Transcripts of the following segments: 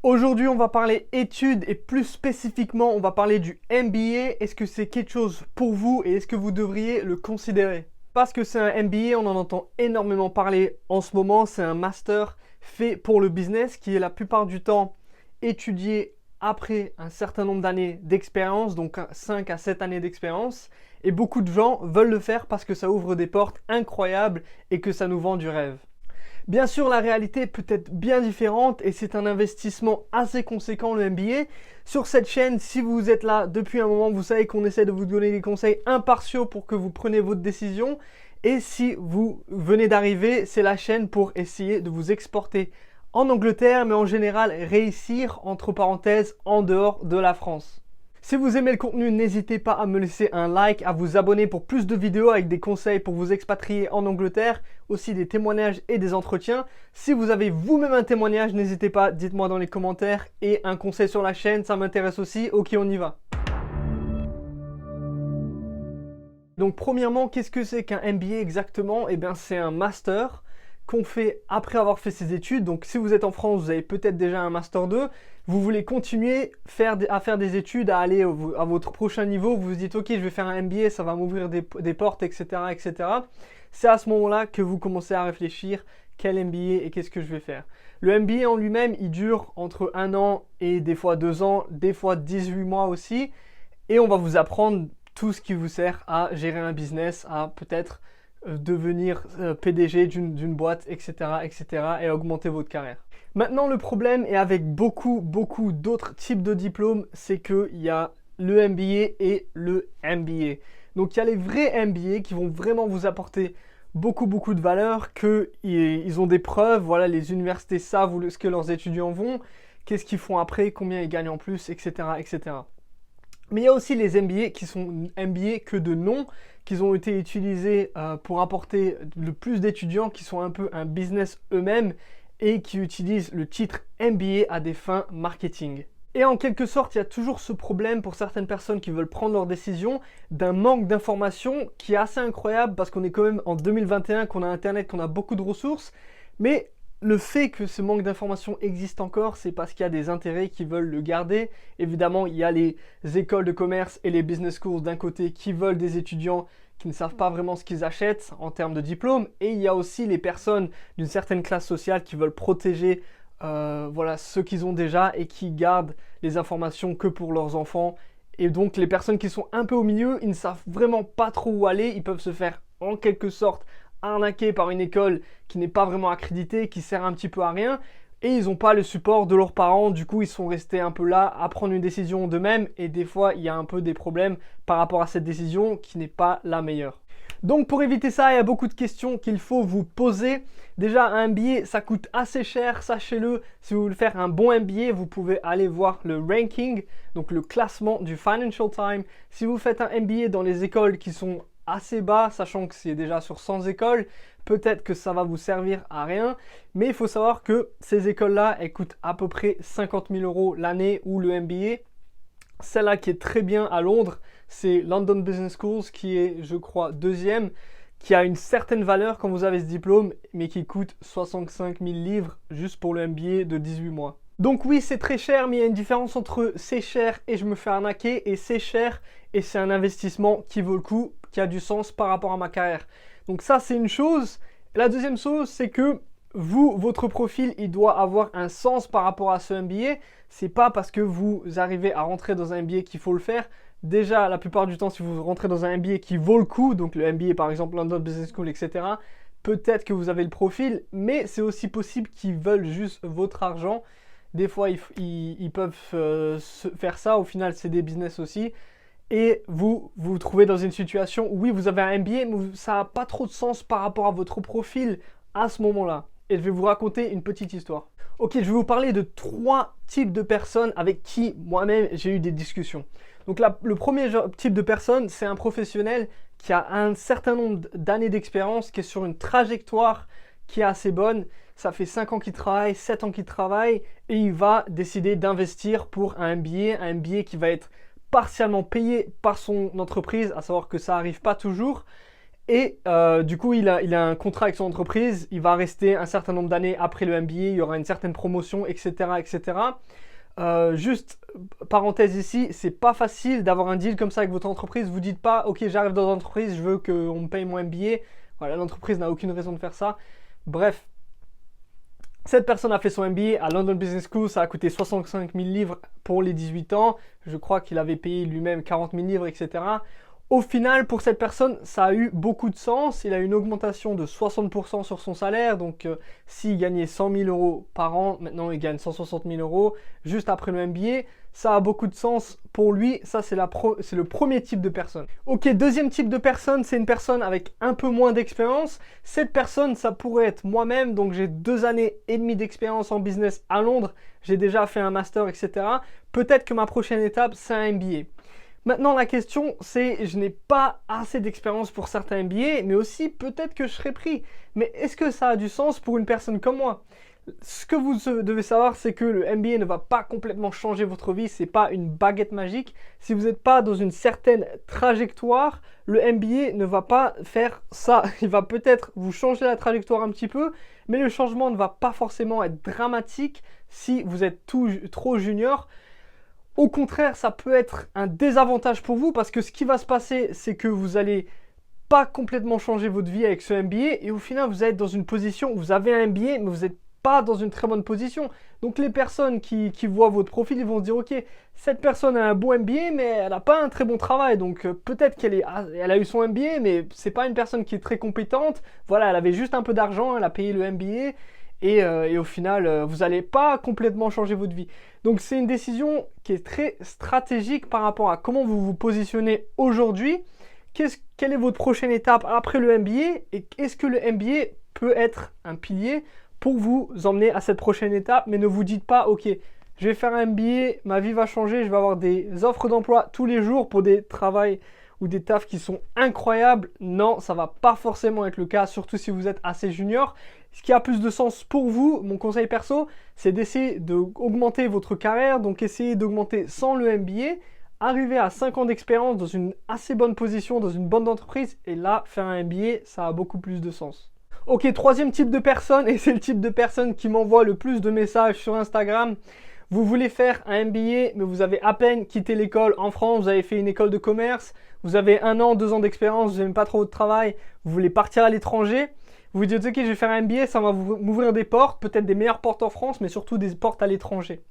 Aujourd'hui, on va parler études et plus spécifiquement, on va parler du MBA. Est-ce que c'est quelque chose pour vous et est-ce que vous devriez le considérer? Parce que c'est un MBA, on en entend énormément parler en ce moment. C'est un master fait pour le business qui est la plupart du temps étudié après un certain nombre d'années d'expérience, donc 5 à 7 années d'expérience. Et beaucoup de gens veulent le faire parce que ça ouvre des portes incroyables et que ça nous vend du rêve. Bien sûr, la réalité peut être bien différente et c'est un investissement assez conséquent le MBA. Sur cette chaîne, si vous êtes là depuis un moment, vous savez qu'on essaie de vous donner des conseils impartiaux pour que vous preniez votre décision. Et si vous venez d'arriver, c'est la chaîne pour essayer de vous exporter en Angleterre, mais en général réussir, entre parenthèses, en dehors de la France. Si vous aimez le contenu, n'hésitez pas à me laisser un like, à vous abonner pour plus de vidéos avec des conseils pour vous expatrier en Angleterre, aussi des témoignages et des entretiens. Si vous avez vous-même un témoignage, n'hésitez pas, dites-moi dans les commentaires et un conseil sur la chaîne, ça m'intéresse aussi. Ok, on y va. Donc premièrement, qu'est-ce que c'est qu'un MBA exactement? Eh bien, c'est un master qu'on fait après avoir fait ses études. Donc si vous êtes en France, vous avez peut-être déjà un Master 2. Vous voulez continuer à faire des études, à aller à votre prochain niveau. Vous vous dites, ok, je vais faire un MBA, ça va m'ouvrir des portes, etc., etc. C'est à ce moment-là que vous commencez à réfléchir, quel MBA et qu'est-ce que je vais faire. Le MBA en lui-même, il dure entre 1 an et des fois 2 ans, des fois 18 mois aussi. Et on va vous apprendre tout ce qui vous sert à gérer un business, à peut-être devenir PDG d'une boîte, etc., etc. et augmenter votre carrière. Maintenant, le problème, et avec beaucoup d'autres types de diplômes, c'est qu'il y a le MBA et le MBA. Donc, il y a les vrais MBA qui vont vraiment vous apporter beaucoup de valeur, qu'ils ont des preuves, voilà, les universités savent ce que leurs étudiants vont, qu'est-ce qu'ils font après, combien ils gagnent en plus, etc., etc. Mais il y a aussi les MBA qui sont MBA que de nom, qui ont été utilisés pour apporter le plus d'étudiants qui sont un peu un business eux-mêmes et qui utilisent le titre MBA à des fins marketing. Et en quelque sorte, il y a toujours ce problème pour certaines personnes qui veulent prendre leurs décisions d'un manque d'informations qui est assez incroyable parce qu'on est quand même en 2021, qu'on a Internet, qu'on a beaucoup de ressources, mais le fait que ce manque d'informations existe encore, c'est parce qu'il y a des intérêts qui veulent le garder. Évidemment, il y a les écoles de commerce et les business schools d'un côté qui veulent des étudiants qui ne savent pas vraiment ce qu'ils achètent en termes de diplôme. Et il y a aussi les personnes d'une certaine classe sociale qui veulent protéger voilà, ceux qu'ils ont déjà et qui gardent les informations que pour leurs enfants. Et donc les personnes qui sont un peu au milieu, ils ne savent vraiment pas trop où aller. Ils peuvent se faire en quelque sorte arnaqués par une école qui n'est pas vraiment accréditée, qui sert un petit peu à rien, et ils n'ont pas le support de leurs parents. Du coup, ils sont restés un peu là à prendre une décision d'eux-mêmes, et des fois, il y a un peu des problèmes par rapport à cette décision qui n'est pas la meilleure. Donc pour éviter ça, il y a beaucoup de questions qu'il faut vous poser. Déjà, un MBA, ça coûte assez cher, sachez-le. Si vous voulez faire un bon MBA, vous pouvez aller voir le ranking, donc le classement du Financial Times. Si vous faites un MBA dans les écoles qui sont assez bas, sachant que c'est déjà sur 100 écoles, peut-être que ça va vous servir à rien, mais il faut savoir que ces écoles-là, elles coûtent à peu près 50 000 € l'année, ou le MBA. Celle-là qui est très bien à Londres, c'est London Business Schools, qui est, je crois, deuxième, qui a une certaine valeur quand vous avez ce diplôme, mais qui coûte 65 000 livres juste pour le MBA de 18 mois. Donc oui, c'est très cher, mais il y a une différence entre c'est cher et je me fais arnaquer, et c'est cher et c'est un investissement qui vaut le coup, qui a du sens par rapport à ma carrière. Donc ça, c'est une chose. La deuxième chose, c'est que votre profil, il doit avoir un sens par rapport à ce MBA. C'est pas parce que vous arrivez à rentrer dans un MBA qu'il faut le faire. Déjà, la plupart du temps, si vous rentrez dans un MBA qui vaut le coup, donc le MBA par exemple London Business School, etc., peut-être que vous avez le profil, mais c'est aussi possible qu'ils veulent juste votre argent. Des fois, ils peuvent faire ça. Au final, c'est des business aussi. Et vous vous trouvez dans une situation où oui, vous avez un MBA, mais ça n'a pas trop de sens par rapport à votre profil à ce moment-là. Et je vais vous raconter une petite histoire. Ok, je vais vous parler de 3 types de personnes avec qui moi-même j'ai eu des discussions. Donc le premier type de personne, c'est un professionnel qui a un certain nombre d'années d'expérience, qui est sur une trajectoire qui est assez bonne. Ça fait 5 ans qu'il travaille, 7 ans qu'il travaille, et il va décider d'investir pour un MBA qui va être partiellement payé par son entreprise, à savoir que ça n'arrive pas toujours. Et du coup, il a un contrat avec son entreprise, il va rester un certain nombre d'années après le MBA, il y aura une certaine promotion, etc., etc. Juste parenthèse ici, c'est pas facile d'avoir un deal comme ça avec votre entreprise. Vous dites pas, ok, j'arrive dans l'entreprise, je veux qu'on me paye mon MBA. Voilà, l'entreprise n'a aucune raison de faire ça. Bref, cette personne a fait son MBA à London Business School, ça a coûté 65 000 livres pour les 18 ans. Je crois qu'il avait payé lui-même 40 000 livres, etc. Au final, pour cette personne, ça a eu beaucoup de sens. Il a eu une augmentation de 60% sur son salaire. Donc, s'il gagnait 100 000 euros par an, maintenant il gagne 160 000 euros juste après le MBA. Ça a beaucoup de sens pour lui. Ça, c'est le premier type de personne. Ok, deuxième type de personne, c'est une personne avec un peu moins d'expérience. Cette personne, ça pourrait être moi-même. Donc, j'ai 2 années et demie d'expérience en business à Londres. J'ai déjà fait un master, etc. Peut-être que ma prochaine étape, c'est un MBA. Maintenant, la question, c'est, je n'ai pas assez d'expérience pour certains MBA, mais aussi peut-être que je serai pris. Mais est-ce que ça a du sens pour une personne comme moi? Ce que vous devez savoir, c'est que le MBA ne va pas complètement changer votre vie, c'est pas une baguette magique. Si vous n'êtes pas dans une certaine trajectoire, le MBA ne va pas faire ça. Il va peut-être vous changer la trajectoire un petit peu, mais le changement ne va pas forcément être dramatique si vous êtes trop junior. Au contraire, ça peut être un désavantage pour vous parce que ce qui va se passer, c'est que vous allez pas complètement changer votre vie avec ce MBA et au final, vous êtes dans une position où vous avez un MBA, mais vous n'êtes pas dans une très bonne position. Donc les personnes qui voient votre profil, ils vont se dire, ok, cette personne a un bon MBA, mais elle n'a pas un très bon travail. Donc peut-être qu'elle a eu son MBA, mais c'est pas une personne qui est très compétente. Voilà, elle avait juste un peu d'argent, elle a payé le MBA. Et au final, vous n'allez pas complètement changer votre vie. Donc c'est une décision qui est très stratégique par rapport à comment vous vous positionnez aujourd'hui. Quelle est votre prochaine étape après le MBA et est-ce que le MBA peut être un pilier pour vous emmener à cette prochaine étape? Mais ne vous dites pas, ok, je vais faire un MBA, ma vie va changer, je vais avoir des offres d'emploi tous les jours pour des travails ou des tafs qui sont incroyables. Non, ça va pas forcément être le cas, surtout si vous êtes assez junior. Ce qui a plus de sens pour vous, mon conseil perso, c'est d'essayer d'augmenter votre carrière, donc essayez d'augmenter sans le MBA, arriver à 5 ans d'expérience dans une assez bonne position, dans une bonne entreprise, et là, faire un MBA, ça a beaucoup plus de sens. Ok, troisième type de personne, et c'est le type de personne qui m'envoie le plus de messages sur Instagram. Vous voulez faire un MBA, mais vous avez à peine quitté l'école en France, vous avez fait une école de commerce, vous avez 1 an, 2 ans d'expérience, vous n'aimez pas trop votre travail, vous voulez partir à l'étranger. Vous vous dites, ok, je vais faire un MBA, ça va m'ouvrir des portes, peut-être des meilleures portes en France, mais surtout des portes à l'étranger.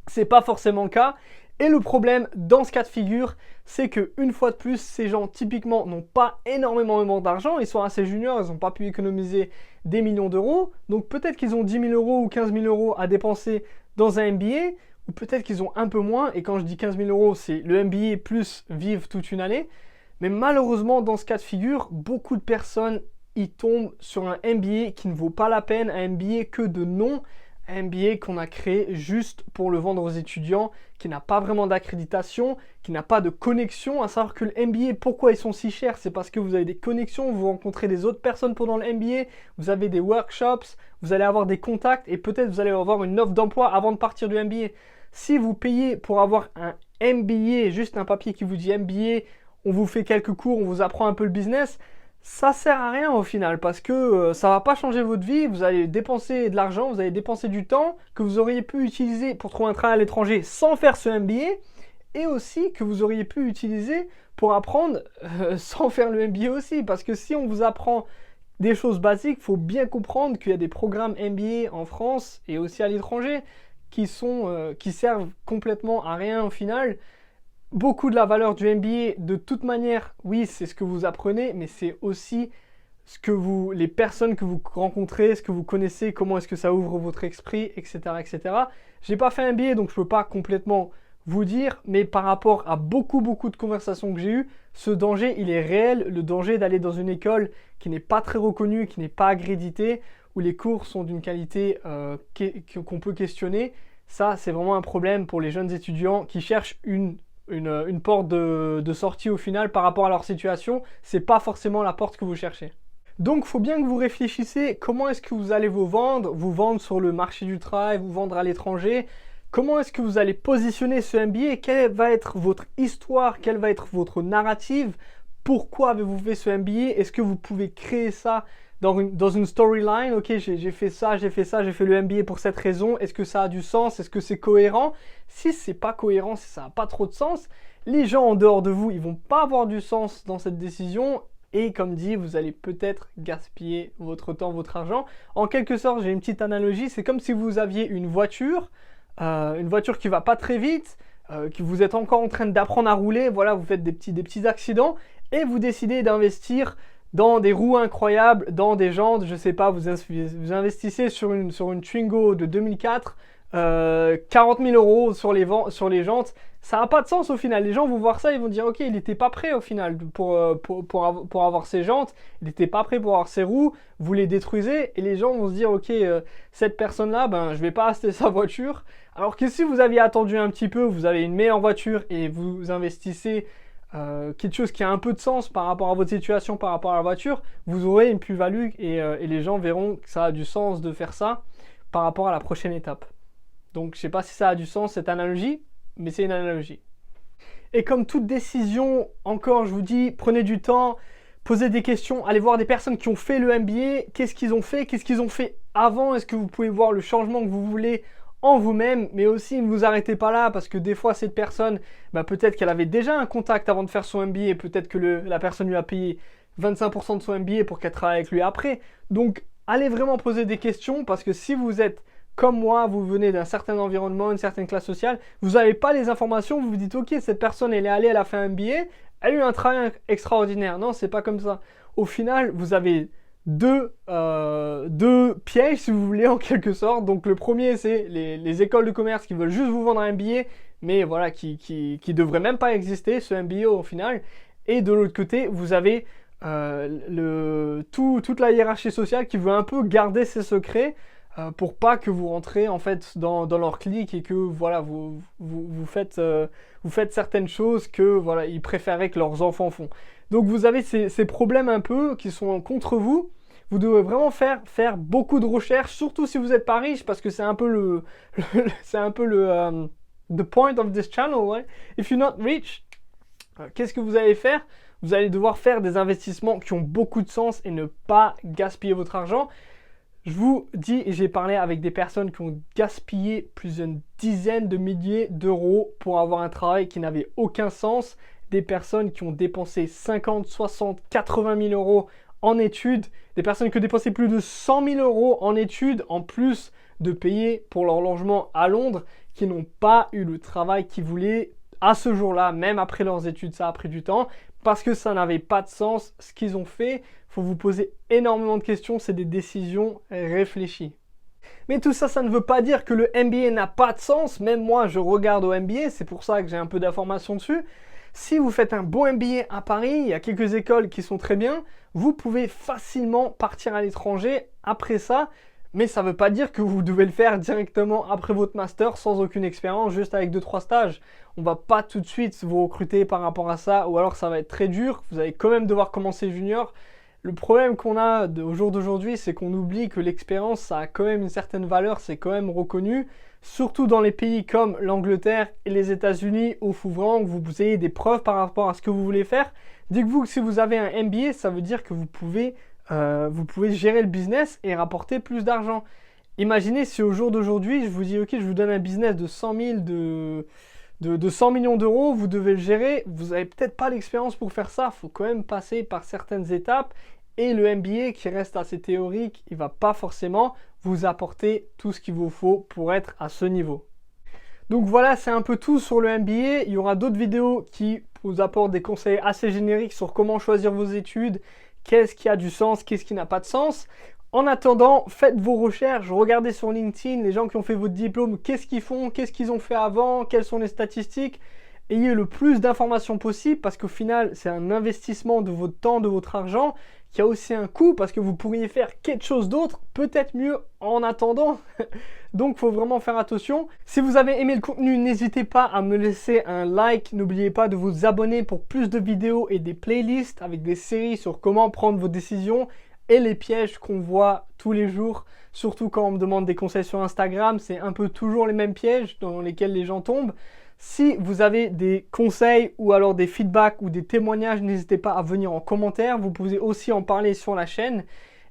C'est pas forcément le cas. Et le problème dans ce cas de figure, c'est que une fois de plus, ces gens typiquement n'ont pas énormément d'argent, ils sont assez juniors, ils n'ont pas pu économiser des millions d'euros, donc peut-être qu'ils ont 10 000 euros ou 15 000 euros à dépenser dans un MBA, ou peut-être qu'ils ont un peu moins, et quand je dis 15 000 euros, c'est le MBA plus vivre toute une année. Mais malheureusement, dans ce cas de figure, beaucoup de personnes ils tombent sur un MBA qui ne vaut pas la peine, un MBA que de nom, un MBA qu'on a créé juste pour le vendre aux étudiants, qui n'a pas vraiment d'accréditation, qui n'a pas de connexion. À savoir que le MBA, pourquoi ils sont si chers? C'est parce que vous avez des connexions, vous rencontrez des autres personnes pendant le MBA, vous avez des workshops, vous allez avoir des contacts et peut-être vous allez avoir une offre d'emploi avant de partir du MBA. Si vous payez pour avoir un MBA, juste un papier qui vous dit MBA, on vous fait quelques cours, on vous apprend un peu le business, ça sert à rien au final parce que ça va pas changer votre vie, vous allez dépenser de l'argent, vous allez dépenser du temps que vous auriez pu utiliser pour trouver un travail à l'étranger sans faire ce MBA et aussi que vous auriez pu utiliser pour apprendre sans faire le MBA aussi parce que si on vous apprend des choses basiques, il faut bien comprendre qu'il y a des programmes MBA en France et aussi à l'étranger qui servent complètement à rien au final. Beaucoup de la valeur du MBA, de toute manière, oui, c'est ce que vous apprenez, mais c'est aussi les personnes que vous rencontrez, ce que vous connaissez, comment est-ce que ça ouvre votre esprit, etc., etc. J'ai pas fait un MBA, donc je peux pas complètement vous dire, mais par rapport à beaucoup de conversations que j'ai eues, ce danger, il est réel, le danger d'aller dans une école qui n'est pas très reconnue, qui n'est pas accréditée, où les cours sont d'une qualité qu'on peut questionner. Ça, c'est vraiment un problème pour les jeunes étudiants qui cherchent une porte de sortie au final par rapport à leur situation, c'est pas forcément la porte que vous cherchez. Donc il faut bien que vous réfléchissez comment est-ce que vous allez vous vendre sur le marché du travail, vous vendre à l'étranger, comment est-ce que vous allez positionner ce MBA, quelle va être votre histoire, quelle va être votre narrative Pourquoi avez-vous fait ce MBA? Est-ce que vous pouvez créer ça dans une storyline? Ok, j'ai fait ça, j'ai fait le MBA pour cette raison. Est-ce que ça a du sens? Est-ce que c'est cohérent? Si c'est pas cohérent, si ça n'a pas trop de sens, les gens en dehors de vous, ils vont pas avoir du sens dans cette décision. Et comme dit, vous allez peut-être gaspiller votre temps, votre argent. En quelque sorte, j'ai une petite analogie. C'est comme si vous aviez une voiture qui va pas très vite, que vous êtes encore en train d'apprendre à rouler. Voilà, vous faites des petits accidents et vous décidez d'investir dans des roues incroyables, dans des jantes. Je sais pas, vous investissez sur une Twingo de 2004. 40 000 euros sur les jantes, ça n'a pas de sens au final. Les gens vont voir ça, ils vont dire ok, il n'était pas prêt au final pour avoir ses jantes, il n'était pas prêt pour avoir ses roues, vous les détruisez et les gens vont se dire ok, cette personne-là, ben je vais pas acheter sa voiture. Alors que si vous aviez attendu un petit peu, vous avez une meilleure voiture et vous investissez quelque chose qui a un peu de sens par rapport à votre situation, par rapport à la voiture, vous aurez une plus-value et les gens verront que ça a du sens de faire ça par rapport à la prochaine étape. Donc, je ne sais pas si ça a du sens, cette analogie, mais c'est une analogie. Et comme toute décision, encore, je vous dis, prenez du temps, posez des questions, allez voir des personnes qui ont fait le MBA, qu'est-ce qu'ils ont fait avant, est-ce que vous pouvez voir le changement que vous voulez en vous-même, mais aussi ne vous arrêtez pas là, parce que des fois, cette personne, peut-être qu'elle avait déjà un contact avant de faire son MBA, peut-être que la personne lui a payé 25% de son MBA pour qu'elle travaille avec lui après. Donc, allez vraiment poser des questions, parce que si vous êtes comme moi, vous venez d'un certain environnement, une certaine classe sociale, vous n'avez pas les informations, vous vous dites ok, cette personne elle est allée, elle a fait un MBA, elle a eu un travail extraordinaire. Non, c'est pas comme ça. Au final, vous avez deux pièges, si vous voulez, en quelque sorte. Donc le premier, c'est les écoles de commerce qui veulent juste vous vendre un MBA, mais voilà, qui devrait même pas exister, ce MBA au final. Et de l'autre côté, vous avez toute la hiérarchie sociale qui veut un peu garder ses secrets, pour pas que vous rentrez en fait dans leur clique et que voilà vous faites certaines choses que voilà ils préféraient que leurs enfants font. Donc vous avez ces problèmes un peu qui sont contre vous. Vous devez vraiment faire beaucoup de recherches, surtout si vous n'êtes pas riche, parce que c'est un peu the point of this channel, ouais. If you're not rich, qu'est-ce que vous allez faire? Vous allez devoir faire des investissements qui ont beaucoup de sens et ne pas gaspiller votre argent. Je vous dis, j'ai parlé avec des personnes qui ont gaspillé plusieurs dizaines de milliers d'euros pour avoir un travail qui n'avait aucun sens. Des personnes qui ont dépensé 50, 60, 80 000 euros en études. Des personnes qui ont dépensé plus de 100 000 euros en études, en plus de payer pour leur logement à Londres, qui n'ont pas eu le travail qu'ils voulaient à ce jour-là, même après leurs études. Ça a pris du temps parce que ça n'avait pas de sens ce qu'ils ont fait. Il faut vous poser énormément de questions, c'est des décisions réfléchies. Mais tout ça, ça ne veut pas dire que le MBA n'a pas de sens. Même moi, je regarde au MBA, c'est pour ça que j'ai un peu d'informations dessus. Si vous faites un bon MBA à Paris, il y a quelques écoles qui sont très bien, vous pouvez facilement partir à l'étranger après ça. Mais ça ne veut pas dire que vous devez le faire directement après votre master sans aucune expérience, juste avec 2-3 stages. On ne va pas tout de suite vous recruter par rapport à ça, ou alors ça va être très dur. Vous allez quand même devoir commencer junior. Le problème qu'on a au jour d'aujourd'hui, c'est qu'on oublie que l'expérience, ça a quand même une certaine valeur, c'est quand même reconnu. Surtout dans les pays comme l'Angleterre et les États-Unis, où il faut vraiment que vous ayez des preuves par rapport à ce que vous voulez faire. Dites-vous que si vous avez un MBA, ça veut dire que vous pouvez gérer le business et rapporter plus d'argent. Imaginez si au jour d'aujourd'hui, je vous dis ok, je vous donne un business de 100 000, de 100 millions d'euros, vous devez le gérer, vous n'avez peut-être pas l'expérience pour faire ça, il faut quand même passer par certaines étapes et le MBA qui reste assez théorique, il ne va pas forcément vous apporter tout ce qu'il vous faut pour être à ce niveau. Donc voilà, c'est un peu tout sur le MBA. Il y aura d'autres vidéos qui vous apportent des conseils assez génériques sur comment choisir vos études, qu'est-ce qui a du sens, qu'est-ce qui n'a pas de sens. En attendant, faites vos recherches, regardez sur LinkedIn les gens qui ont fait votre diplôme, qu'est-ce qu'ils font, qu'est-ce qu'ils ont fait avant, quelles sont les statistiques. Ayez le plus d'informations possible parce qu'au final, c'est un investissement de votre temps, de votre argent qui a aussi un coût parce que vous pourriez faire quelque chose d'autre, peut-être mieux en attendant. Donc, il faut vraiment faire attention. Si vous avez aimé le contenu, n'hésitez pas à me laisser un like. N'oubliez pas de vous abonner pour plus de vidéos et des playlists avec des séries sur comment prendre vos décisions et les pièges qu'on voit tous les jours. Surtout quand on me demande des conseils sur Instagram, c'est un peu toujours les mêmes pièges dans lesquels les gens tombent. Si vous avez des conseils ou alors des feedbacks ou des témoignages, n'hésitez pas à venir en commentaire. Vous pouvez aussi en parler sur la chaîne.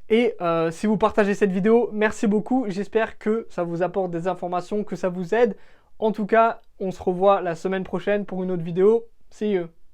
Et si vous partagez cette vidéo, merci beaucoup. J'espère que ça vous apporte des informations, que ça vous aide. En tout cas, on se revoit la semaine prochaine pour une autre vidéo. See you!